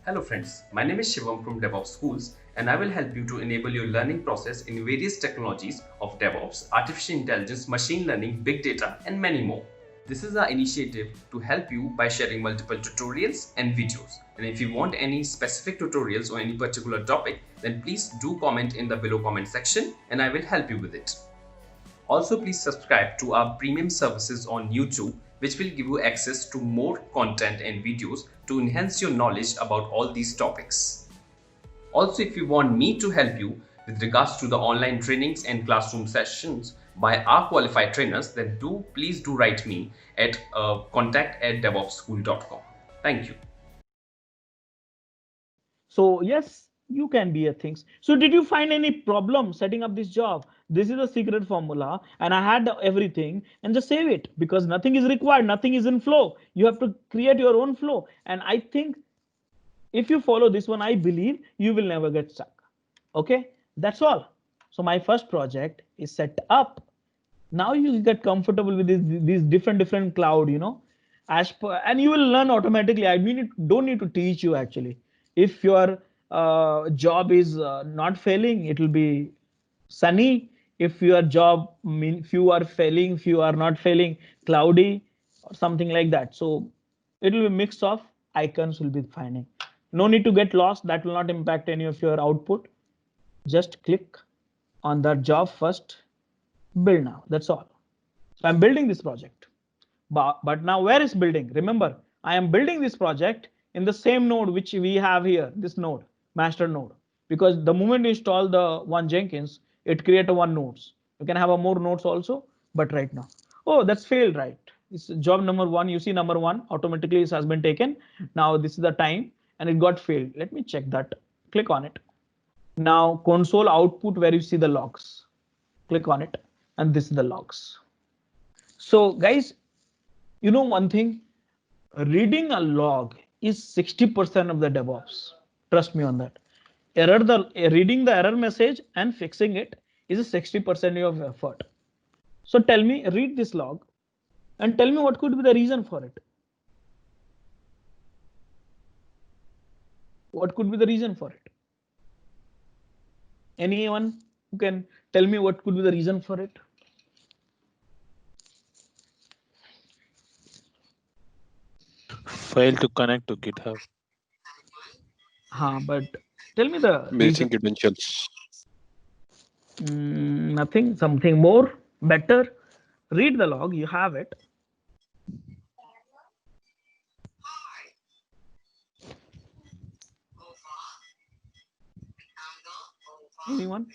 Hello friends, my name is Shivam from DevOps Schools and I will help you to enable your learning process in various technologies of DevOps, artificial intelligence, machine learning, big data and many more. This is our initiative to help you by sharing multiple tutorials and videos. And if you want any specific tutorials or any particular topic, then please do comment in the below comment section and I will help you with it. Also, please subscribe to our premium services on YouTube, which will give you access to more content and videos to enhance your knowledge about all these topics. Also, if you want me to help you with regards to the online trainings and classroom sessions by our qualified trainers, then please do write me at contact@devopsschool.com. Thank you. So yes, you can be a things. So did you find any problem setting up this job? This is a secret formula and I had everything and just save it because nothing is required. Nothing is in flow. You have to create your own flow. And I think if you follow this one, I believe you will never get stuck. Okay, that's all. So my first project is set up. Now you get comfortable with these different cloud, as per, and you will learn automatically. I mean, it don't need to teach you actually. If your job is not failing, it will be sunny. If your job if you are failing, if you are not failing, cloudy or something like that. So it will be mix of icons will be finding. No need to get lost. That will not impact any of your output. Just click on that job first, build now. That's all. So I'm building this project. But now where is building? Remember, I am building this project in the same node which we have here, this node, master node. Because the moment you install the one Jenkins, it create a one nodes. You can have a more nodes also, but right now. Oh, that's failed, right? It's job number one. You see number one automatically has been taken. Now this is the time and it got failed. Let me check that. Click on it. Now console output where you see the logs. Click on it and this is the logs. So guys, you know one thing, reading a log is 60% of the DevOps. Trust me on that. Reading the error message and fixing it is a 60% of effort. So tell me, read this log and tell me what could be the reason for it. What could be the reason for it? Anyone who can tell me what could be the reason for it? Fail to connect to GitHub. But tell me the Missing reason. credentials. Nothing, something more, better. Read the log, you have it. Anyone?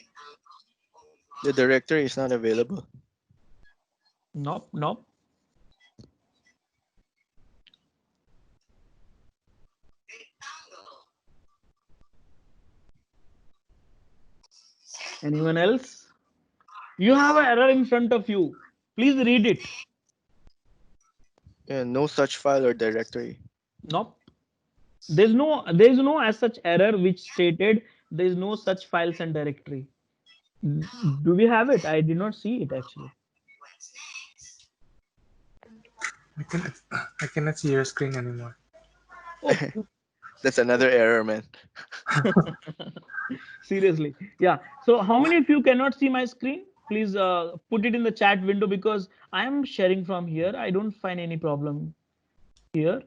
The directory is not available. Nope, nope. Anyone else? You have an error in front of you. Please read it. Yeah, no such file or directory. Nope. There is no as such error which stated there is no such files and directory. Do we have it? I did not see it actually. I cannot see your screen anymore. Oh, That's another error, man. seriously. Yeah. So how many of you cannot see my screen? Please put it in the chat window because I am sharing from here. I don't find any problem here.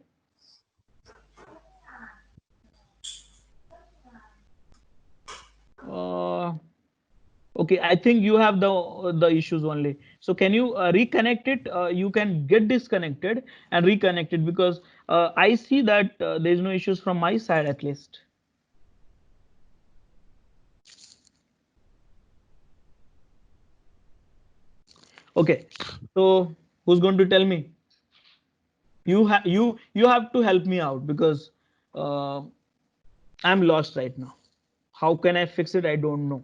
Okay, I think you have the issues only. So can you reconnect it? You can get disconnected and reconnect it because I see that there is no issues from my side at least. Okay, so who's going to tell me? You have to help me out because I'm lost right now. How can I fix it? I don't know.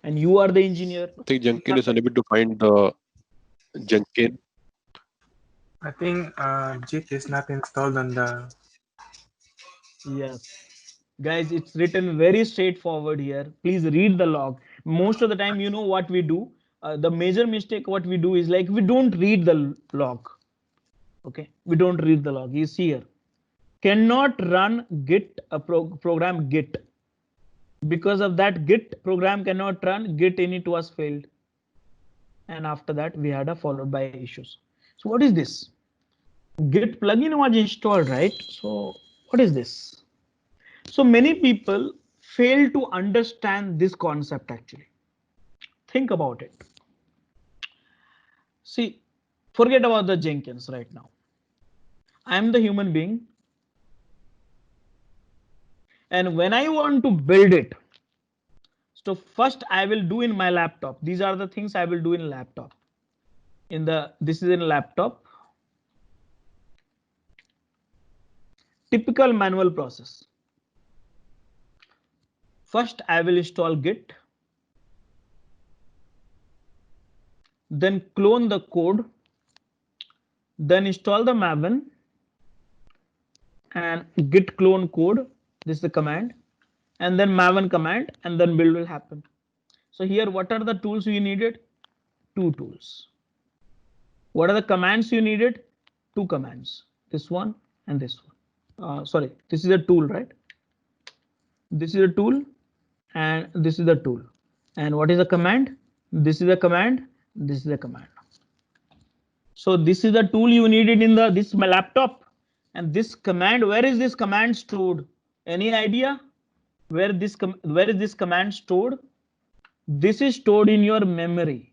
And you are the engineer. I think Jenkins is unable to find the Jenkins. I think JIT is not installed on the. Yes. Guys, it's written very straightforward here. Please read the log. Most of the time, you know what we do. The major mistake what we do is like we don't read the log. Okay, we don't read the log. You see here. cannot run Git, program Git. Because of that, Git program cannot run, Git init was failed. And after that, we had a followed by issues. So what is this? Git plugin was installed, right? So what is this? So many people fail to understand this concept actually. Think about it. See, forget about the Jenkins right now. I am the human being. And when I want to build it, so first I will do in my laptop. These are the things I will do in laptop. This is in laptop. Typical manual process. First, I will install Git. Then clone the code. Then install the Maven and Git clone code. This is the command. And then Maven command, and then build will happen. So here, what are the tools you needed? 2 tools. What are the commands you needed? 2 commands. This one and this one. Sorry, this is a tool, right? This is a tool and this is the tool. And what is the command? This is the command. This is the command. So this is the tool you needed in this my laptop. And this command, where is this command stored? Any idea? Where is this command stored? This is stored in your memory.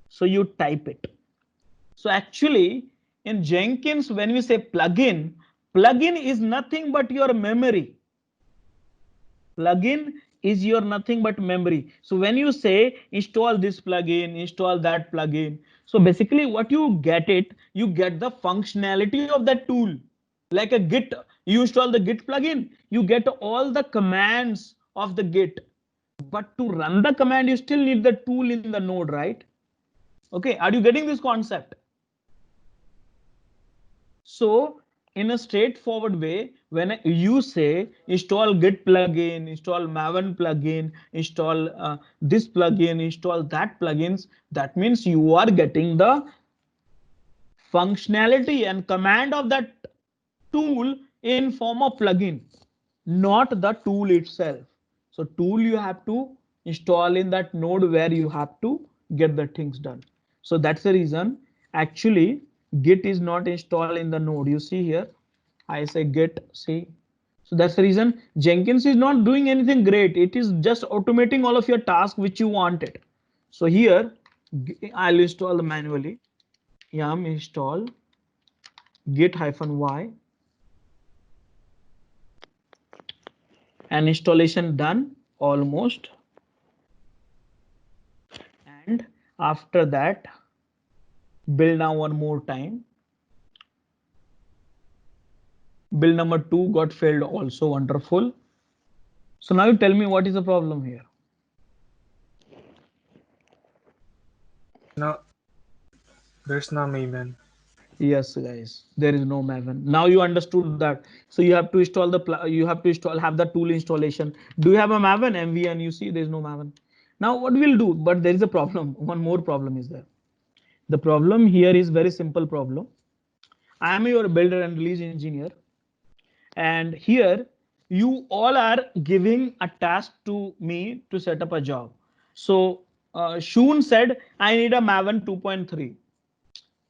So you type it. So actually in Jenkins, when we say plugin is nothing but your memory. Plugin is your nothing but memory. So when you say install this plugin, install that plugin, so basically what you get you get the functionality of that tool. Like a Git, you install the Git plugin, you get all the commands of the Git. But to run the command, you still need the tool in the node, right? Okay, are you getting this concept? So in a straightforward way, when you say install Git plugin, install Maven plugin, install this plugin, install that plugins, that means you are getting the functionality and command of that tool in form of plugin, not the tool itself. So tool you have to install in that node where you have to get the things done. So that's the reason actually Git is not installed in the node. You see here, I say Git, see. So that's the reason Jenkins is not doing anything great. It is just automating all of your tasks which you wanted. So here I'll install manually. Yum install git-y and installation done almost. And after that, build now one more time. Build number 2 got failed also. Wonderful. So now you tell me what is the problem here. No, there's no Maven. Yes, guys, there is no Maven. Now you understood that. So you have to install have the tool installation. Do you have a Maven MV and you see there is no Maven? Now what we'll do, but there is a problem. One more problem is there. The problem here is very simple problem. I am your builder and release engineer. And here you all are giving a task to me to set up a job. So Shun said, I need a Maven 2.3.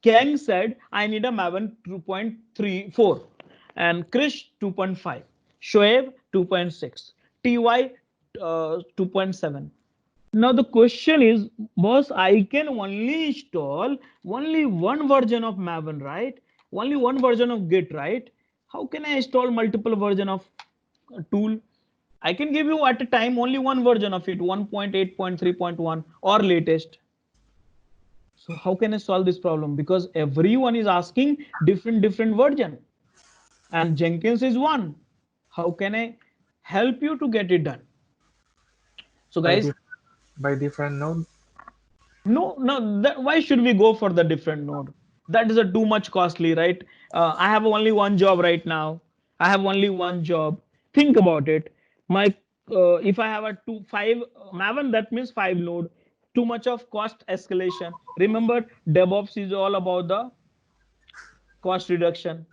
Kang said, I need a Maven 2.34 and Krish 2.5, Shoaib 2.6, TY 2.7. Now the question is, boss, I can only install only one version of Maven, right? Only one version of Git, right? How can I install multiple version of a tool? I can give you at a time only one version of it, 1.8.3.1 or latest. So how can I solve this problem? Because everyone is asking different version and Jenkins is one. How can I help you to get it done? So guys, by different node? no, why should we go for the different node? That is a too much costly, right? I have only one job right now. I have only one job. Think about it. My if I have a 5 Maven, that means 5 node. Too much of cost escalation. Remember, DevOps is all about the cost reduction.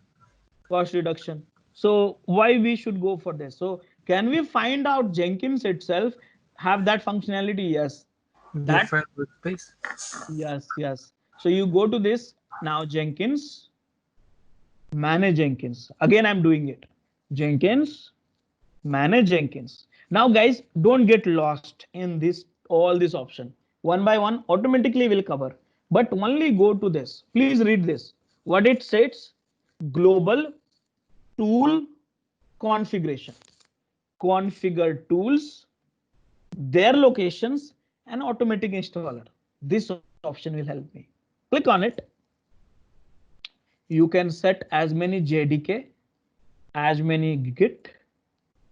cost reduction. So why we should go for this? So can we find out Jenkins itself have that functionality? Yes. That Different workspace. yes. So you go to this now, Jenkins, manage Jenkins. Again, I'm doing it. Jenkins, manage Jenkins. Now, guys, don't get lost in this all this option. One by one, automatically will cover. But only go to this. Please read this. What it says: global tool configuration. Configure tools, their locations, and automatic installer. This option will help me. Click on it. You can set as many JDK, as many Git,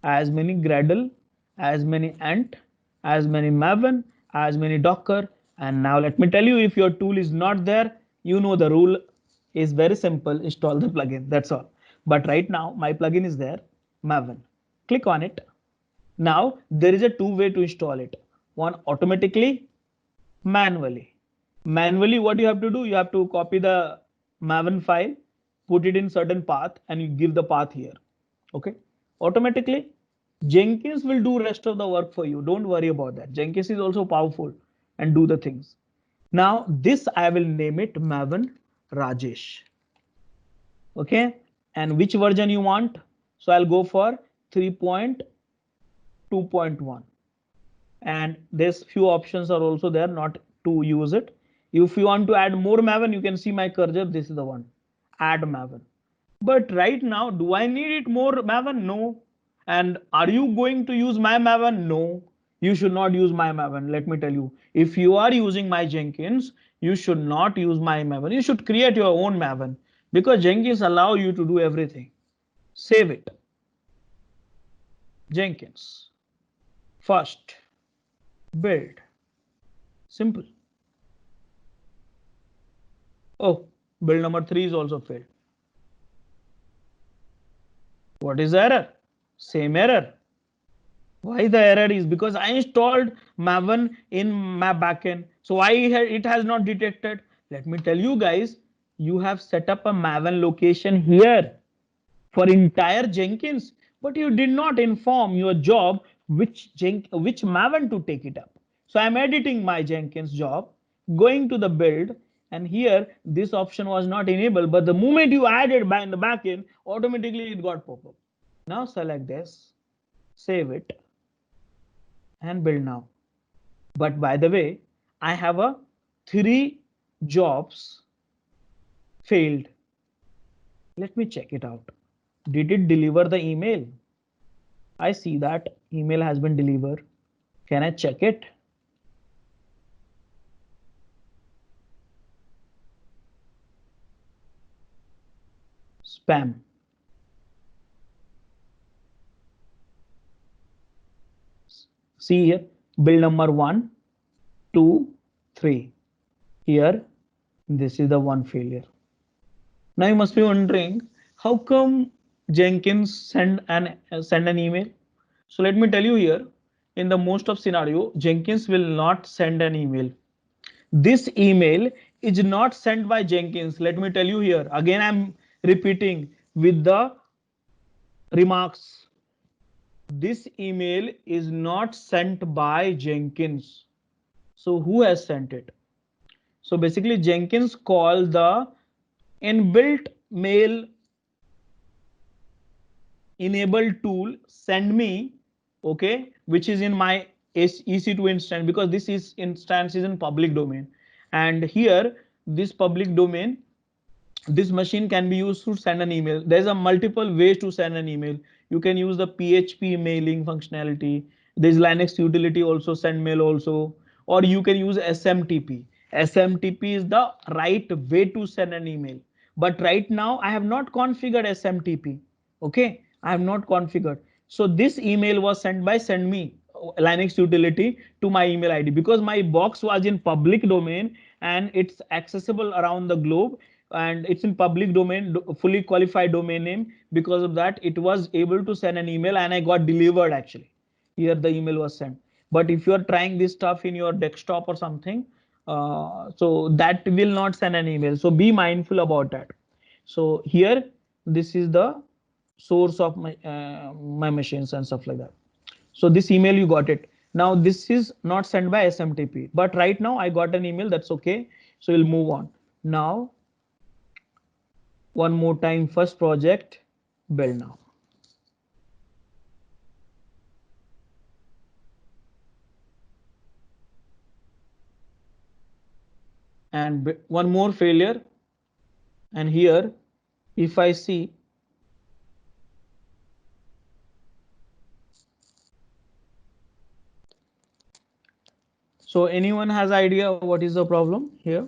as many Gradle, as many Ant, as many Maven, as many Docker. And now let me tell you, if your tool is not there, you know the rule is very simple. Install the plugin. That's all. But right now, my plugin is there, Maven. Click on it. Now there is a two-way to install it. One automatically, manually. Manually, what you have to do, you have to copy the Maven file, put it in certain path, and you give the path here. Okay. Automatically, Jenkins will do rest of the work for you. Don't worry about that. Jenkins is also powerful and do the things. Now this I will name it Maven Rajesh. Okay. And which version you want? So I'll go for 3.2.1. And there's few options are also there not to use it. If you want to add more Maven, you can see my cursor. This is the one. Add Maven. But right now, do I need it more Maven? No. And are you going to use my Maven? No. You should not use my Maven. Let me tell you, if you are using my Jenkins, you should not use my Maven. You should create your own Maven because Jenkins allow you to do everything. Save it. Jenkins. First, build. Simple. Oh, build number 3 is also failed. What is the error? Same error. Why the error is? Because I installed Maven in my backend. So why it has not detected? Let me tell you guys, you have set up a Maven location here for entire Jenkins, but you did not inform your job which Maven to take it up. So I'm editing my Jenkins job, going to the build, and here this option was not enabled, but the moment you added by in the backend, automatically it got pop up. Now select this, save it, and build now. But by the way, I have a 3 jobs failed. Let me check it out. Did it deliver the email? I see that email has been delivered. Can I check it? Spam. See here, build number 1, 2, 3. Here, this is the one failure. Now you must be wondering, how come Jenkins send an email? So let me tell you here, in the most of scenario, Jenkins will not send an email. This email is not sent by Jenkins. Let me tell you here, again I'm repeating with the remarks. This email is not sent by Jenkins. So who has sent it? So basically Jenkins called the inbuilt mail enable tool send me, okay, which is in my EC2 instance, because this is instance is in public domain. And here this public domain, this machine can be used to send an email. There's a multiple ways to send an email. You can use the PHP mailing functionality. There's Linux utility also, send mail also, or you can use SMTP. SMTP is the right way to send an email. But right now I have not configured SMTP. Okay, I have not configured. So this email was sent by sendme Linux utility to my email ID because my box was in public domain and it's accessible around the globe and it's in public domain, fully qualified domain name. Because of that, it was able to send an email and I got delivered actually. Here the email was sent. But if you are trying this stuff in your desktop or something, so that will not send an email. So be mindful about that. So here This is the source of my machines and stuff like that. So this email you got it. Now this is not sent by SMTP, but right now I got an email. That's okay. So we'll move on. Now one more time, first project, build now. And one more failure. And here, if I see, so anyone has idea what is the problem here?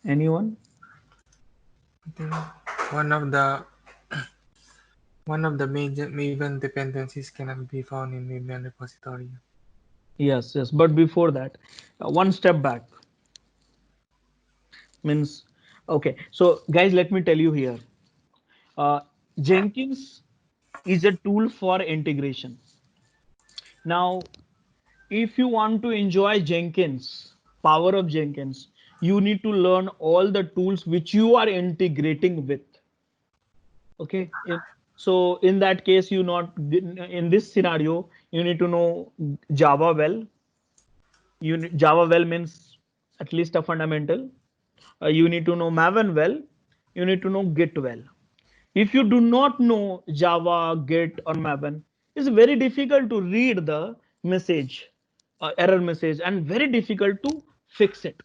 Anyone? I think one of the Maven dependencies cannot be found in Maven repository. Yes, yes. But before that, one step back means, okay. So guys, let me tell you here. Jenkins is a tool for integration. Now, if you want to enjoy Jenkins, power of Jenkins, you need to learn all the tools which you are integrating with. Okay. So in that case, you not in this scenario, you need to know Java well. Java well means at least a fundamental. You need to know Maven well. You need to know Git well. If you do not know Java, Git, or Maven, it's very difficult to read the message, error message, and very difficult to fix it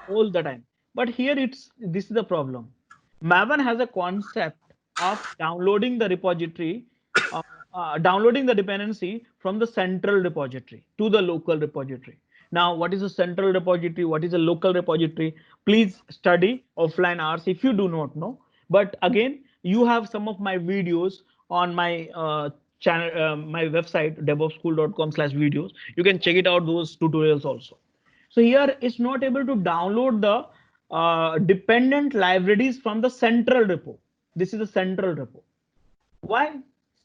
all the time. But here this is the problem. Maven has a concept of downloading the repository, downloading the dependency from the central repository to the local repository. Now, what is a central repository? What is a local repository? Please study offline hours if you do not know. But again, you have some of my videos on my channel, my website, devopschool.com/videos. You can check it out, those tutorials also. So here it's not able to download the dependent libraries from the central repo. This is the central repo. Why?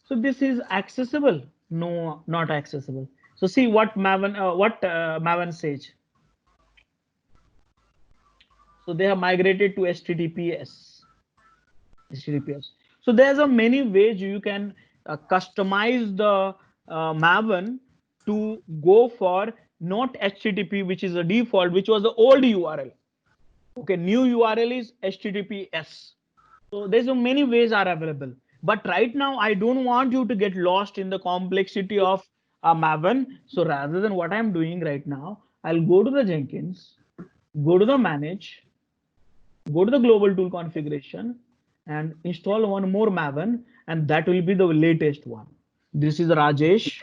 So this is accessible? No, not accessible. So see what Maven says. So they have migrated to HTTPS. HTTPS. So there's a many ways you can customize the Maven to go for not HTTP, which is a default, which was the old URL. Okay, new URL is HTTPS. So there's so many ways are available. But right now, I don't want you to get lost in the complexity of Maven. So rather than what I'm doing right now, I'll go to the Jenkins, go to the manage, go to the global tool configuration, and install one more Maven, and that will be the latest one. This is Rajesh,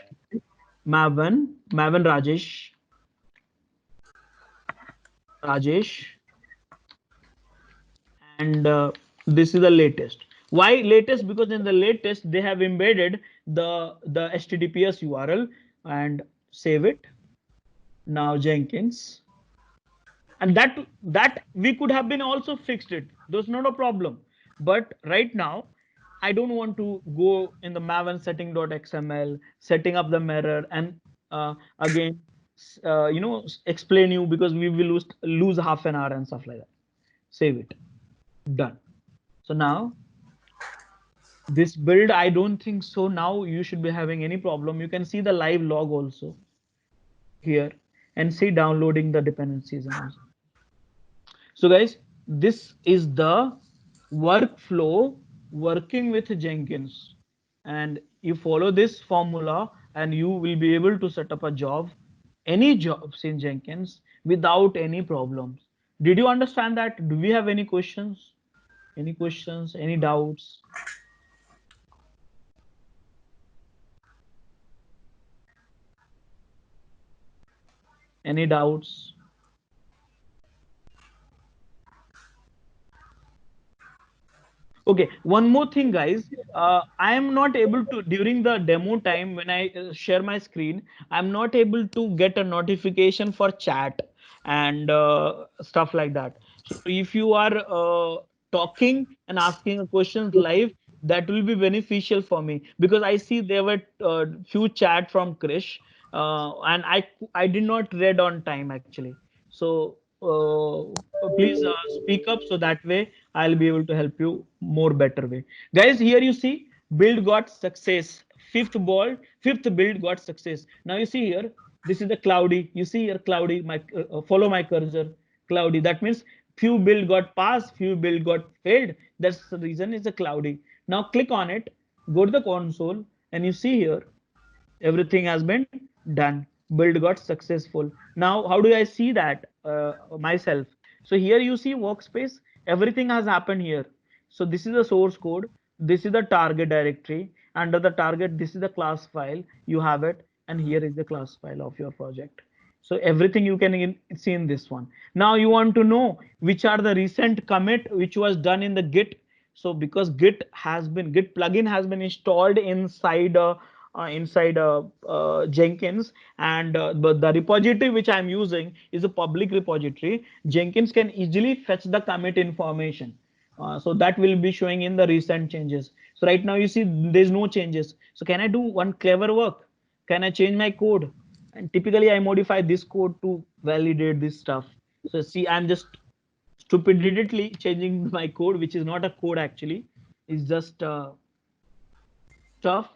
Maven Rajesh, and this is the latest. Why latest? Because in the latest they have embedded the HTTPS URL and save it. Now Jenkins, and that we could have been also fixed it. There's not a problem. But right now, I don't want to go in the Maven setting.xml, setting up the mirror, and again, explain you, because we will lose half an hour and stuff like that. Save it. Done. So now this build, I don't think so. Now you should be having any problem. You can see the live log also here and see downloading the dependencies. So guys, this is the workflow working with Jenkins, and you follow this formula and you will be able to set up a job, any jobs in Jenkins without any problems. Did you understand that? Do we have any questions? Any questions? Any doubts? Any doubts? Okay, one more thing, guys. I am not able to, during the demo time, when I share my screen, I'm not able to get a notification for chat and stuff like that. So if you are talking and asking questions live, that will be beneficial for me, because I see there were few chat from Krish, and I did not read on time actually. So please speak up, so that way I'll be able to help you more better way. Guys, here you see build got success. Fifth build got success. Now you see here, this is the cloudy. You see here cloudy. My follow my cursor, cloudy. That means few build got passed, few build got failed. That's the reason it's a cloudy. Now click on it, go to the console, and you see here everything has been done. Build got successful. Now how do I see that myself? So here you see workspace, everything has happened here. So this is the source code, this is the target directory. Under the target, this is the class file, you have it, and here is the class file of your project. So everything you can see in this one. Now you want to know which are the recent commit which was done in the Git. So because Git plugin has been installed inside Jenkins, and the repository which I'm using is a public repository. Jenkins can easily fetch the commit information. So that will be showing in the recent changes. So right now you see there's no changes. So can I do one clever work? Can I change my code? And typically I modify this code to validate this stuff. So see, I'm just stupidly changing my code, which is not a code actually. It's just stuff.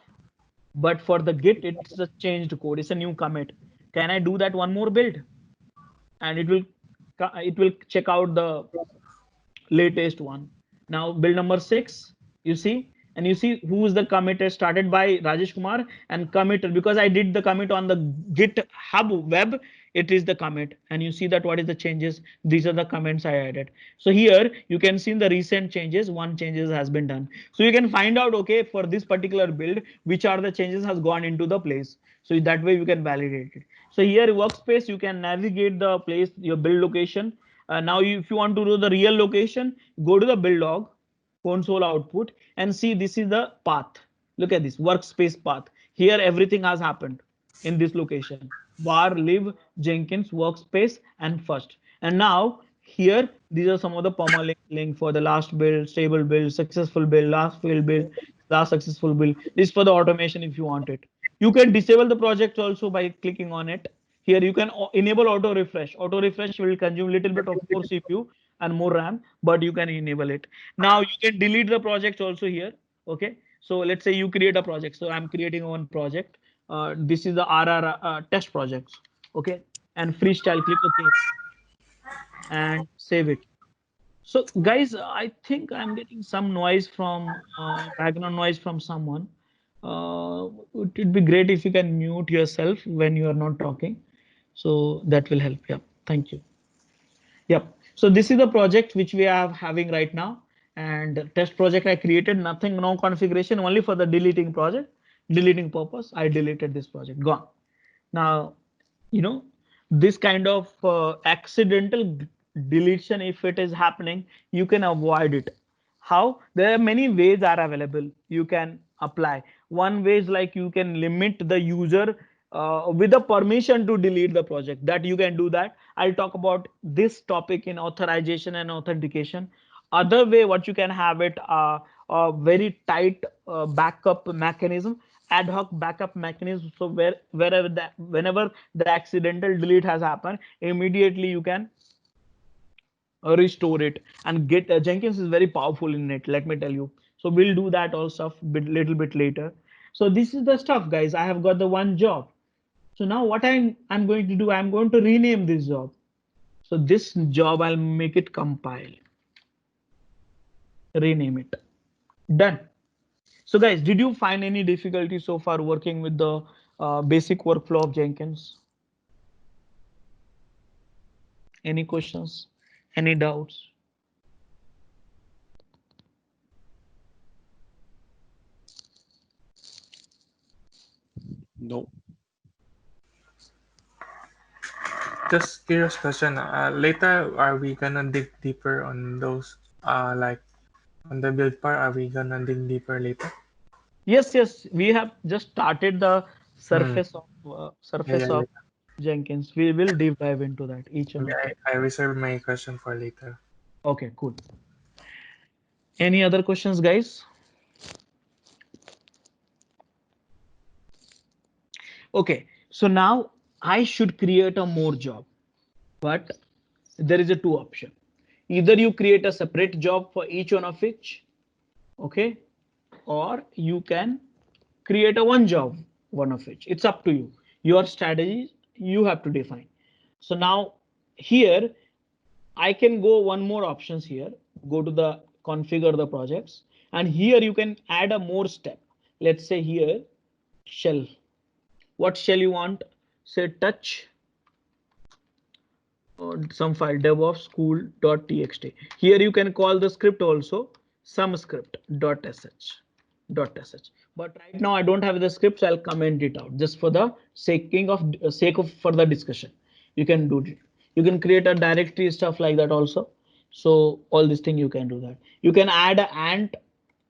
But for the Git, it's a changed code. It's a new commit. Can I do that one more build? And it will check out the latest one. Now build number 6, you see, and you see who is the committer, started by Rajesh Kumar, and committer, because I did the commit on the GitHub web, it is the commit, and you see that what is the changes. These are the comments I added. So here you can see in the recent changes, one changes has been done. So you can find out, okay, for this particular build, which are the changes has gone into the place. So that way you can validate it. So here workspace, you can navigate the place, your build location. Now if you want to do the real location, go to the build log, console output, and see this is the path. Look at this workspace path. Here everything has happened in this location: var live Jenkins workspace and first. And now here these are some of the permalink link for the last build, stable build, successful build, last failed build, last successful build. This is for the automation if you want it. You can disable the project also by clicking on it. Here you can enable auto refresh. Auto refresh will consume a little bit of more CPU and more RAM, but you can enable it. Now you can delete the project also here. Okay, so let's say you create a project. So I'm creating one project. This is the RR test projects. Okay, and freestyle, click OK and save it. So guys, I think I'm getting some noise from background noise from someone. It would be great if you can mute yourself when you are not talking. So that will help. Yeah, thank you. Yep. So this is the project which we are having right now, and test project I created, nothing, no configuration, only for the deleting project, deleting purpose. I deleted this project, gone. Now, you know, this kind of accidental deletion, if it is happening, you can avoid it. How? There are many ways are available. You can apply. One way is like you can limit the user with the permission to delete the project. That you can do that. I'll talk about this topic in authorization and authentication. Other way, what you can have it a very tight backup mechanism, ad hoc backup mechanism. So whenever the accidental delete has happened, immediately you can restore it. And get Jenkins is very powerful in it, let me tell you. So we'll do that all stuff little bit later. So this is the stuff, guys. I have got the one job. So now what I'm going to do, I'm going to rename this job. So this job, I'll make it compile, rename it, done. So guys, did you find any difficulty so far working with the basic workflow of Jenkins? Any questions? Any doubts? No. Just curious question. Later, are we gonna dig deeper on those? Like on the build part, are we gonna dig deeper later? Yes. We have just started the surface Yeah. of Jenkins. We will deep dive into that each and every. I reserve my question for later. Okay, cool. Any other questions, guys? Okay, so now I should create a more job, but there is a two option. Either you create a separate job for each one of each, okay, or you can create a one job, one of each. It's up to you. Your strategy you have to define. So now here I can go one more options here. Go to the configure the projects, and here you can add a more step. Let's say here shell. What shell you want? Say touch some file DevOps school.txt. Here you can call the script also some script.sh. But right now I don't have the scripts. I'll comment it out just for the sake of further discussion. You can do it. You can create a directory stuff like that also. So all this thing you can do that. You can add a ant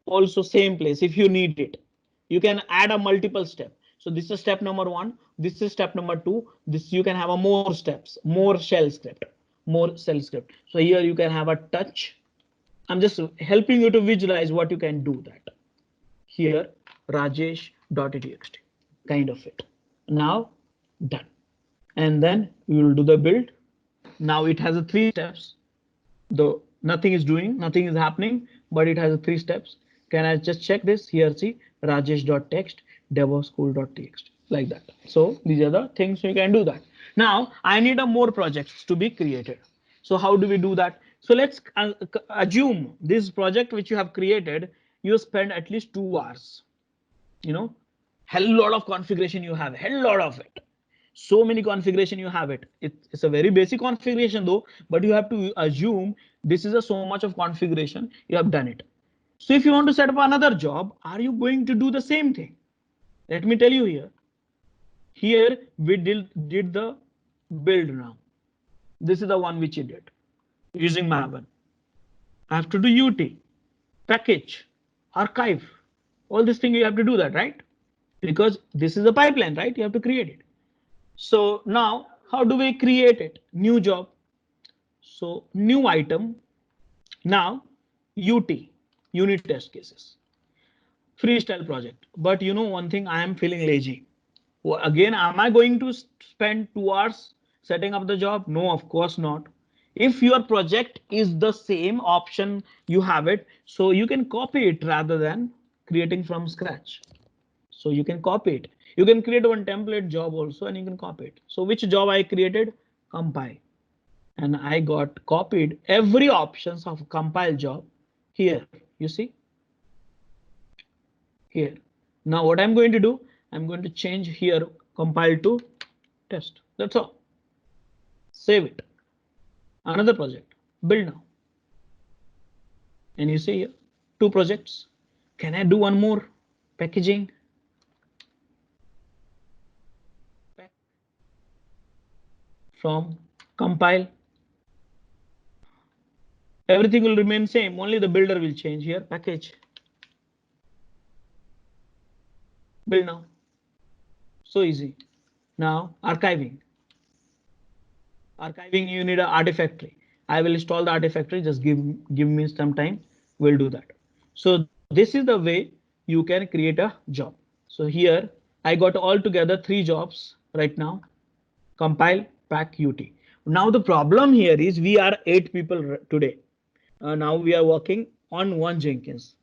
also same place if you need it. You can add a multiple step. So this is step number one. This is step number two. This you can have a more steps, more shell script, more shell script. So here you can have a touch. I'm just helping you to visualize what you can do that. Here rajesh.txt kind of it. Now done. And then we will do the build. Now it has a 3 steps. Though nothing is doing, nothing is happening, but it has a 3 steps. Can I just check this here? See rajesh.text devoschool.txt like that. So these are the things you can do that. Now I need a more projects to be created. So how do we do that? So let's assume this project which you have created, you spend at least 2 hours. You know, hell lot of configuration you have, hell lot of it. So many configuration you have it. It's a very basic configuration though, but you have to assume this is a so much of configuration you have done it. So if you want to set up another job, are you going to do the same thing? Let me tell you here. Here we did the build now. This is the one which you did using Maven. I have to do UT, package, archive, all this thing you have to do that, right? Because this is a pipeline, right? You have to create it. So now how do we create it? New job. So new item. Now UT, unit test cases, freestyle project. But you know one thing, I am feeling lazy. Again, am I going to spend 2 hours setting up the job? No, of course not. If your project is the same option, you have it, so you can copy it rather than creating from scratch. So you can copy it. You can create one template job also and you can copy it. So which job I created? Compile. And I got copied every options of compile job here. You see? Here. Now what I'm going to do? I'm going to change here compile to test. That's all. Save it. Another project. Build now. And you see here 2 projects. Can I do one more? Packaging. From compile. Everything will remain same. Only the builder will change here. Package. Build now. So easy. Now archiving. Archiving, you need an Artifactory. I will install the Artifactory. Just give me some time. We'll do that. So this is the way you can create a job. So here I got all together 3 jobs right now. Compile, pack, UT. Now the problem here is we are 8 people today. Now we are working on one Jenkins.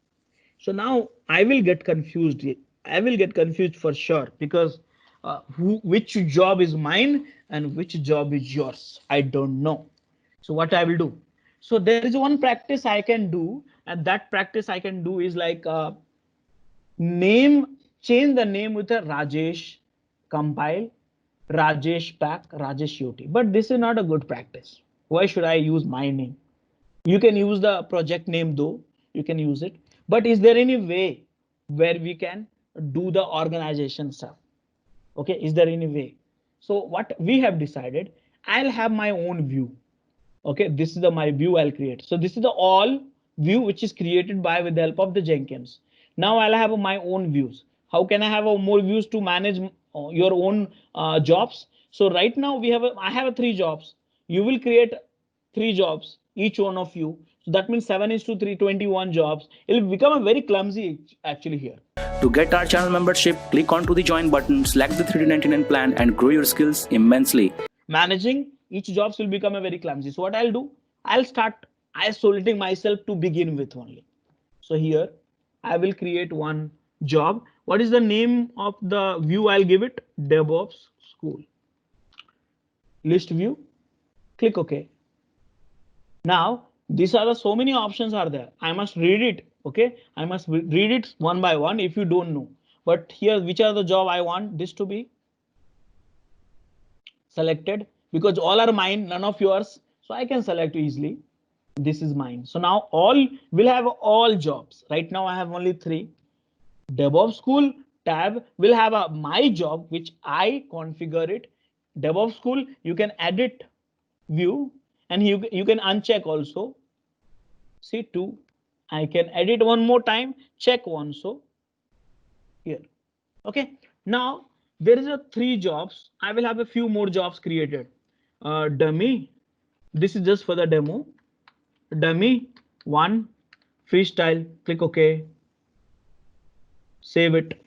So now I will get confused. I will get confused for sure because which job is mine and which job is yours? I don't know. So what I will do? So there is one practice I can do, and that practice I can do is like change the name with a Rajesh compile, Rajesh pack, Rajesh UT. But this is not a good practice. Why should I use my name? You can use the project name though. You can use it. But is there any way where we can do the organization stuff? Okay, is there any way? So what we have decided, I'll have my own view. Okay, this is my view I'll create. So this is the all view which is created with the help of the Jenkins. Now I'll have my own views. How can I have more views to manage your own jobs? So right now I have 3 jobs. You will create 3 jobs, each one of you. So that means 7:3, 21 jobs. It will become a very clumsy actually here. To get our channel membership, click onto the join button, select the 3D99 plan and grow your skills immensely. Managing each jobs will become a very clumsy. So what I'll do, I'll start isolating myself to begin with only. So here I will create one job. What is the name of the view? I'll give it DevOps School. List view, click OK. Now these are the so many options are there. I must read it. Okay, I must read it one by one if you don't know. But here, which are the job I want this to be selected, because all are mine, none of yours. So I can select easily. This is mine. So now all will have all jobs. Right now I have only 3. DevOps School tab will have a my job, which I configure it. DevOps School, you can edit view and you can uncheck also. See 2. I can edit one more time, check one. So here. Okay. Now there is a 3 jobs. I will have a few more jobs created. Dummy. This is just for the demo. Dummy 1, freestyle, click OK. Save it.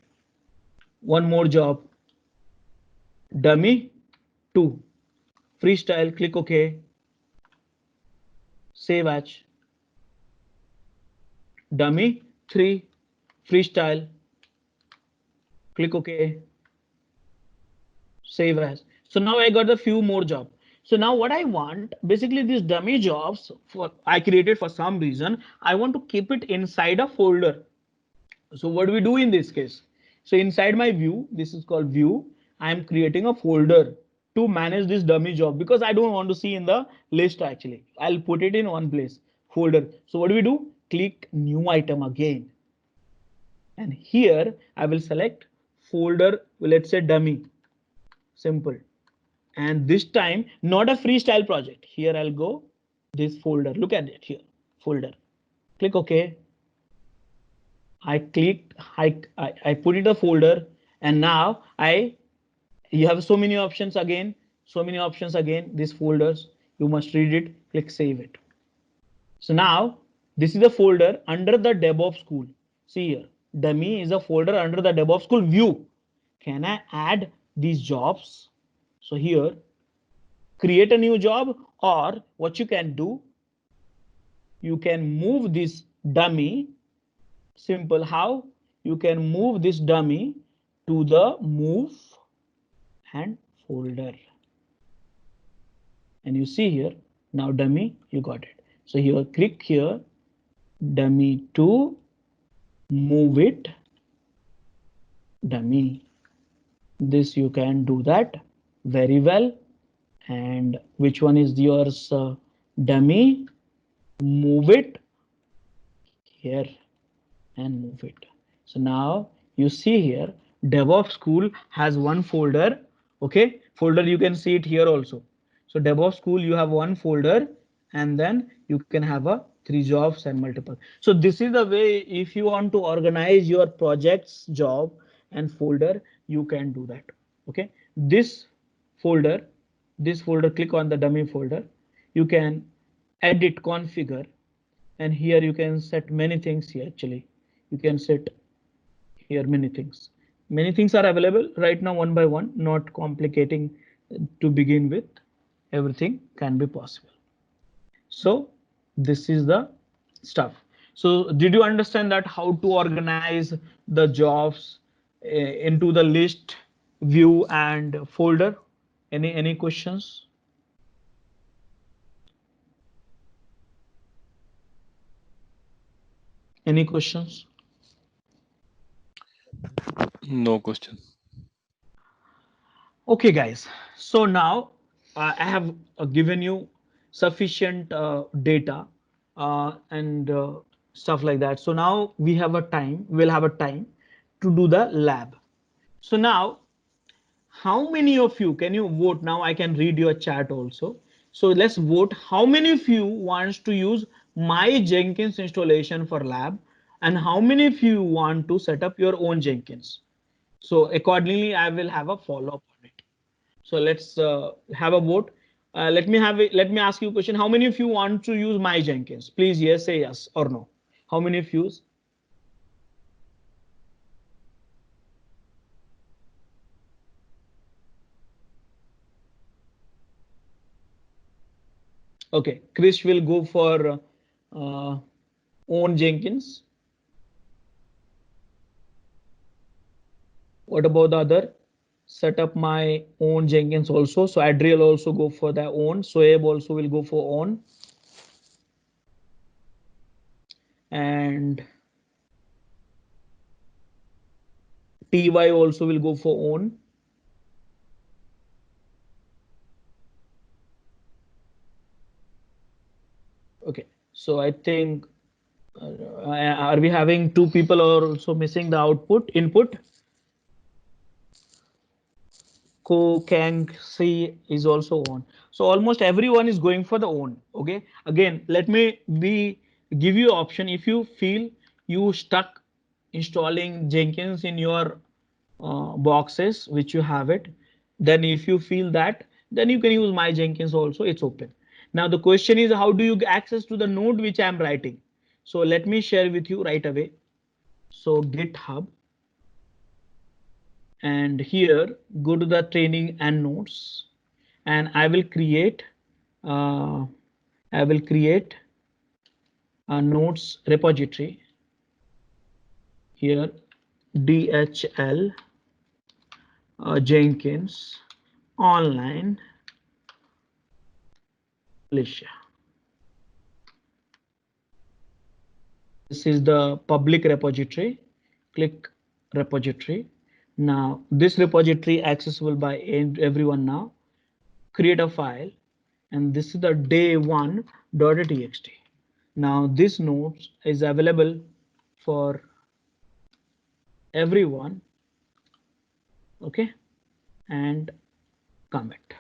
One more job. Dummy 2, freestyle, click OK. Save as. Dummy 3, freestyle, click OK. Save as. So now I got a few more jobs. So now what I want, basically these dummy jobs I created for some reason, I want to keep it inside a folder. So what do we do in this case? So inside my view, this is called view. I am creating a folder to manage this dummy job because I don't want to see in the list actually. I'll put it in one place, folder. So what do we do? Click new item again. And here I will select folder, let's say dummy, simple. And this time not a freestyle project. Here I'll go this folder. Look at it here, folder. Click OK. I clicked, I put it a folder, and now you have so many options again, these folders, you must read it, click save it. So now this is the folder under the DevOps School. See here, dummy is a folder under the DevOps School view. Can I add these jobs? So here, create a new job, or what you can do, you can move this dummy. Simple. How? You can move this dummy to the move and folder. And you see here, now dummy, you got it. So here, click here, dummy to move it, dummy. This you can do that very well. And which one is yours? Dummy, move it here and move it. So now you see here, DevOps School has one folder. Okay, folder, you can see it here also. So DevOps School, you have one folder, and then you can have a 3 jobs and multiple. So this is the way, if you want to organize your projects, job and folder, you can do that. Okay, this folder, click on the dummy folder. You can edit, configure, and here you can set many things here actually. You can set here many things. Many things are available right now one by one, not complicating to begin with. Everything can be possible. So this is the stuff. So did you understand that how to organize the jobs into the list, view and folder? Any questions? Any questions? No question. Okay, guys. So now I have given you sufficient data and stuff like that. So now we have a time. We'll have a time to do the lab. So now, how many of you can you vote? Now I can read your chat also. So let's vote. How many of you wants to use my Jenkins installation for lab, and how many of you want to set up your own Jenkins? So accordingly, I will have a follow-up on it. So let's have a vote. Let me ask you a question. How many of you want to use my Jenkins? Please, yes, say yes or no. How many of you? Okay, Krish will go for own Jenkins. What about the other? Set up my own Jenkins also. So Adriel also go for their own. Soeb also will go for own. And TY also will go for own. Okay, so I think are we having two people are also missing the input? Ko Kang C is also on. So almost everyone is going for the own. Okay. Again, let me give you option. If you feel you stuck installing Jenkins in your boxes, which you have it, then if you feel that, then you can use my Jenkins also. It's open. Now the question is, how do you access to the node which I'm writing? So let me share with you right away. So GitHub. And here go to the training and notes, and I will create a notes repository here, DHL Jenkins online Malaysia. This is the public repository. Click repository. Now this repository accessible by everyone now. Create a file, and this is the day1.txt. Now this note is available for everyone. Okay, and comment.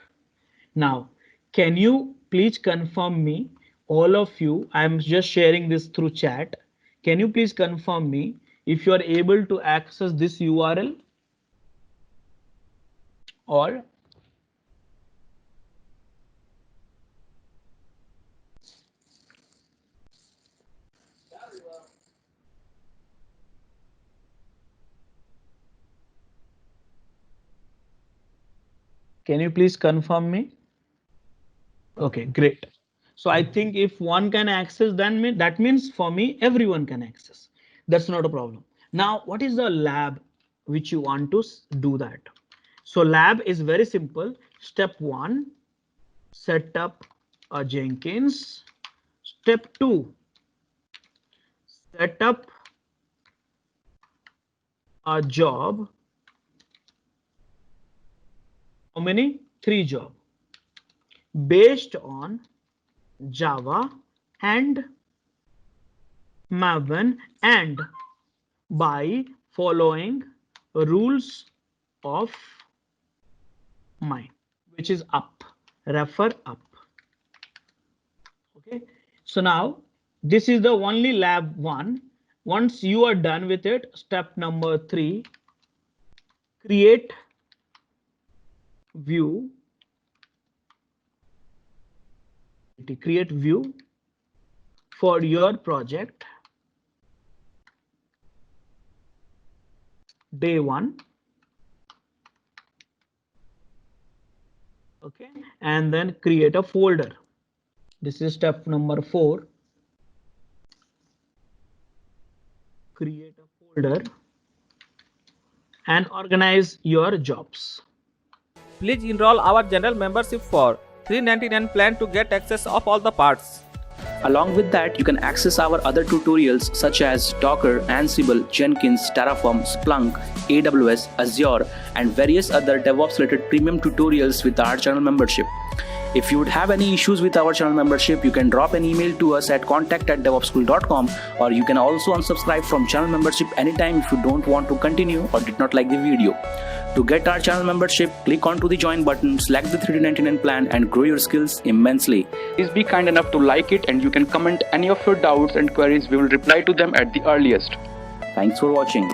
Now can you please confirm me, all of you? I'm just sharing this through chat. Can you please confirm me if you are able to access this URL? Or can you please confirm me? Okay, great. So I think if one can access, then that means for me everyone can access. That's not a problem. Now what is the lab which you want to do that? So lab is very simple. Step 1, set up a Jenkins. Step 2, set up a job. How many? 3 jobs based on Java and Maven, and by following rules of mine, which is up, refer up. Okay, so now this is the only lab 1. Once you are done with it, step number 3, create view. Create view for your project day 1. Okay, and then create a folder. This is step number 4. Create a folder and organize your jobs. Please enroll our general membership for $399 plan to get access of all the parts. Along with that, you can access our other tutorials such as Docker, Ansible, Jenkins, Terraform, Splunk, AWS, Azure, and various other DevOps related premium tutorials with our channel membership. If you would have any issues with our channel membership, you can drop an email to us at contact@devopsschool.com, or you can also unsubscribe from channel membership anytime if you don't want to continue or did not like the video. To get our channel membership, click onto the join button, select the $399 plan and grow your skills immensely. Please be kind enough to like it, and you can comment any of your doubts and queries. We will reply to them at the earliest. Thanks for watching.